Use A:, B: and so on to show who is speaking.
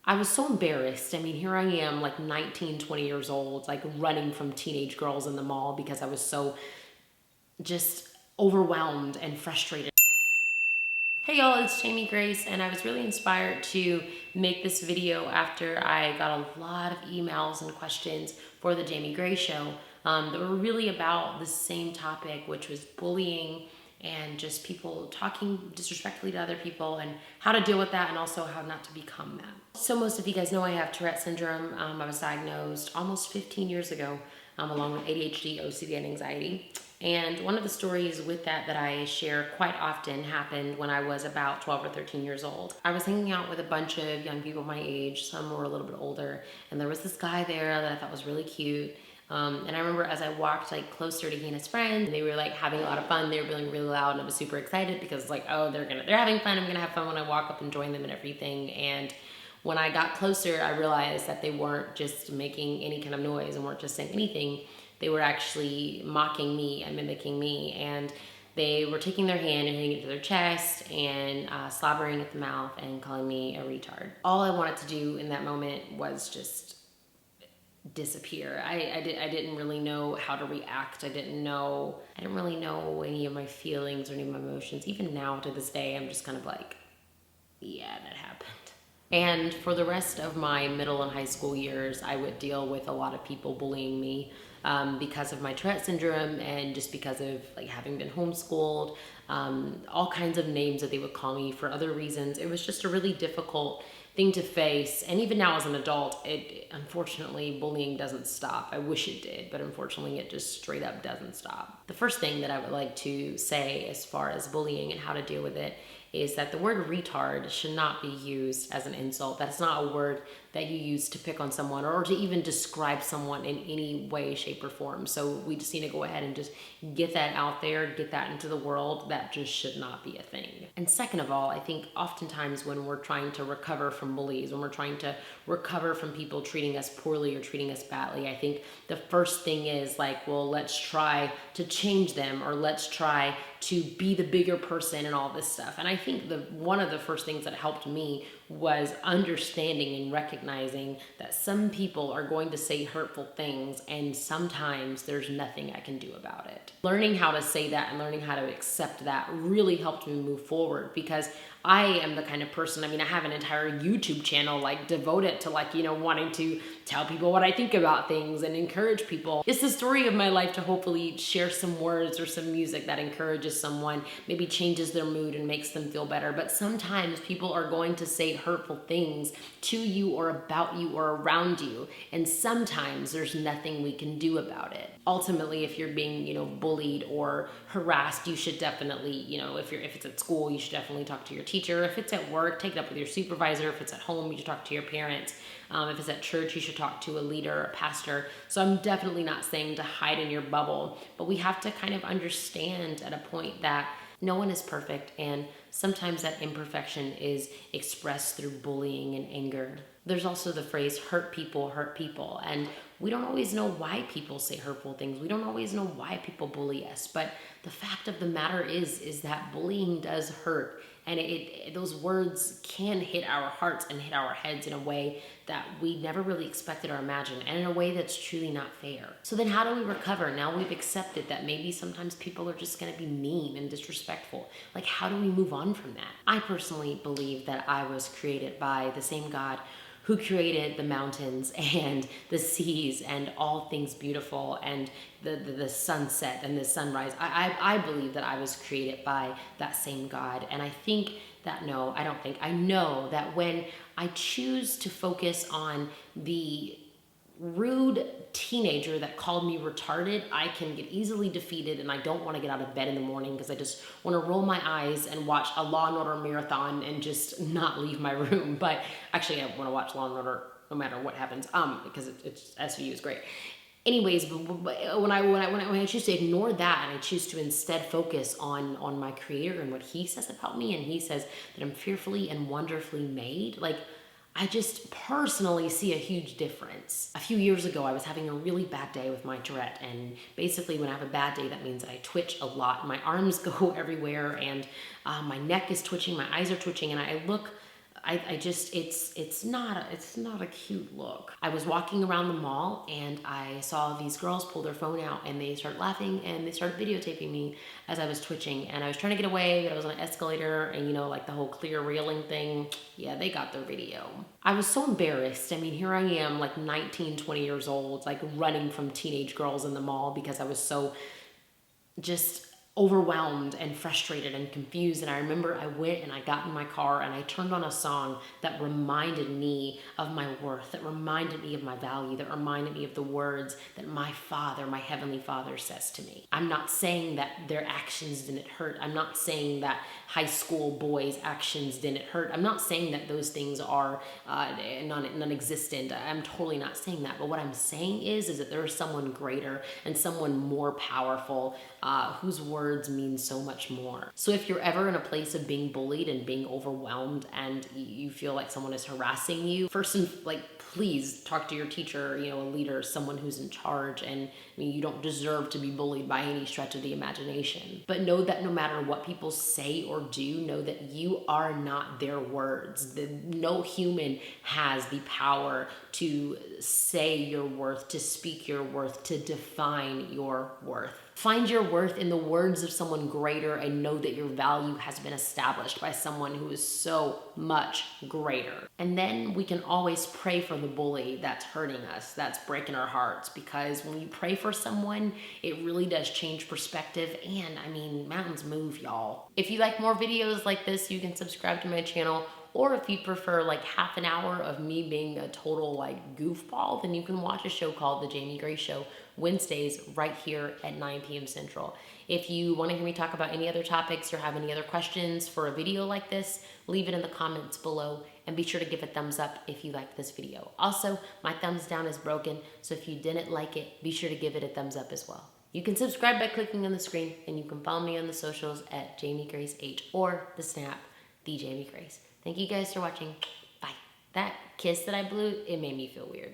A: I was so embarrassed. I mean, here I am, like 19, 20 years old, like running from teenage girls in the mall because I was so just overwhelmed and frustrated. Hey y'all, it's Jamie Grace, and I was really inspired to make this video after I got a lot of emails and questions for the Jamie Grace Show that were really about the same topic, which was bullying and just people talking disrespectfully to other people and how to deal with that and also how not to become that. So most of you guys know I have Tourette syndrome. I was diagnosed almost 15 years ago along with ADHD, OCD, and anxiety. And one of the stories with that I share quite often happened when I was about 12 or 13 years old. I was hanging out with a bunch of young people my age, some were a little bit older, and there was this guy there that I thought was really cute. And I remember as I walked like closer to he and his friend, they were like having a lot of fun. They were being really loud, and I was super excited because like, oh, they're having fun. I'm gonna have fun when I walk up and join them and everything. And when I got closer, I realized that they weren't just making any kind of noise and weren't just saying anything. They were actually mocking me and mimicking me, and they were taking their hand and hitting it to their chest and slobbering at the mouth and calling me a retard. All I wanted to do in that moment was just disappear. I didn't really know how to react. I didn't really know any of my feelings or any of my emotions. Even now to this day, I'm just kind of like, yeah, that happened. And for the rest of my middle and high school years, I would deal with a lot of people bullying me because of my Tourette syndrome and just because of like having been homeschooled, all kinds of names that they would call me for other reasons. It was just a really difficult thing to face. And even now as an adult, unfortunately, bullying doesn't stop. I wish it did, but unfortunately it just straight up doesn't stop. The first thing that I would like to say as far as bullying and how to deal with it is that the word retard should not be used as an insult. That's not a word that you use to pick on someone or to even describe someone in any way, shape, or form. So we just need to go ahead and just get that out there, get that into the world. That just should not be a thing. And second of all, I think oftentimes when we're trying to recover from bullies, when we're trying to recover from people treating us poorly or treating us badly, I think the first thing is like, well, let's try to change them, or let's try to be the bigger person and all this stuff. And I think one of the first things that helped me was understanding and recognizing that some people are going to say hurtful things, and sometimes there's nothing I can do about it. Learning how to say that and learning how to accept that really helped me move forward, because I am the kind of person, I mean, I have an entire YouTube channel like devoted to like, wanting to tell people what I think about things and encourage people. It's the story of my life to hopefully share some words or some music that encourages someone, maybe changes their mood and makes them feel better. But sometimes people are going to say hurtful things to you or about you or around you. And sometimes there's nothing we can do about it. Ultimately, if you're being, bullied or harassed, you should definitely, if it's at school, you should definitely talk to your teacher. If it's at work, take it up with your supervisor. If it's at home, you should talk to your parents. If it's at church, you should talk to a leader or a pastor. So I'm definitely not saying to hide in your bubble, but we have to kind of understand at a point that no one is perfect, and sometimes that imperfection is expressed through bullying and anger. There's also the phrase hurt people, and we don't always know why people say hurtful things. We don't always know why people bully us, but the fact of the matter is that bullying does hurt, and those words can hit our hearts and hit our heads in a way that we never really expected or imagined, and in a way that's truly not fair. So then how do we recover? Now we've accepted that maybe sometimes people are just gonna be mean and disrespectful. Like, how do we move on from that? I personally believe that I was created by the same God who created the mountains and the seas and all things beautiful and the sunset and the sunrise. I believe that I was created by that same God. And I think that, I know that when I choose to focus on the rude teenager that called me retarded, I can get easily defeated, and I don't want to get out of bed in the morning because I just want to roll my eyes and watch a Law and Order marathon and just not leave my room. But actually, I want to watch Law and Order no matter what happens, because it's SVU is great. Anyways, but when I choose to ignore that and I choose to instead focus on my Creator and what He says about me, and He says that I'm fearfully and wonderfully made, like, I just personally see a huge difference. A few years ago, I was having a really bad day with my Tourette, and basically when I have a bad day, that means that I twitch a lot. My arms go everywhere, and my neck is twitching, my eyes are twitching, and I look it's not a cute look. I was walking around the mall and I saw these girls pull their phone out and they started laughing and they started videotaping me as I was twitching, and I was trying to get away, but I was on an escalator, and you know, like the whole clear railing thing, yeah, they got their video. I was so embarrassed. I mean, here I am like 19, 20 years old, like running from teenage girls in the mall because I was so just overwhelmed and frustrated and confused. And I remember I went and I got in my car and I turned on a song that reminded me of my worth, that reminded me of my value, that reminded me of the words that my Father, my Heavenly Father says to me. I'm not saying that their actions didn't hurt. I'm not saying that high school boys' actions didn't hurt. I'm not saying that those things are non-existent. I'm totally not saying that. But what I'm saying is that there is someone greater and someone more powerful whose words mean so much more. So if you're ever in a place of being bullied and being overwhelmed and you feel like someone is harassing you, first and please talk to your teacher, you know, a leader, someone who's in charge. And I mean, you don't deserve to be bullied by any stretch of the imagination. But know that no matter what people say or do, know that you are not their words. No human has the power to say your worth, to speak your worth, to define your worth. Find your worth in the words of someone greater and know that your value has been established by someone who is so much greater. And then we can always pray for the bully that's hurting us, that's breaking our hearts, because when you pray for someone, it really does change perspective. And I mean, mountains move, y'all. If you like more videos like this, you can subscribe to my channel. Or if you prefer like half an hour of me being a total like goofball, then you can watch a show called The Jamie Gray Show, Wednesdays right here at 9 p.m. Central. If you want to hear me talk about any other topics or have any other questions for a video like this, leave it in the comments below and be sure to give a thumbs up if you liked this video. Also, my thumbs down is broken, so if you didn't like it, be sure to give it a thumbs up as well. You can subscribe by clicking on the screen, and you can follow me on the socials at Jamie Grace H or the Snap, The Jamie Grace. Thank you guys for watching. Bye. That kiss that I blew, it made me feel weird.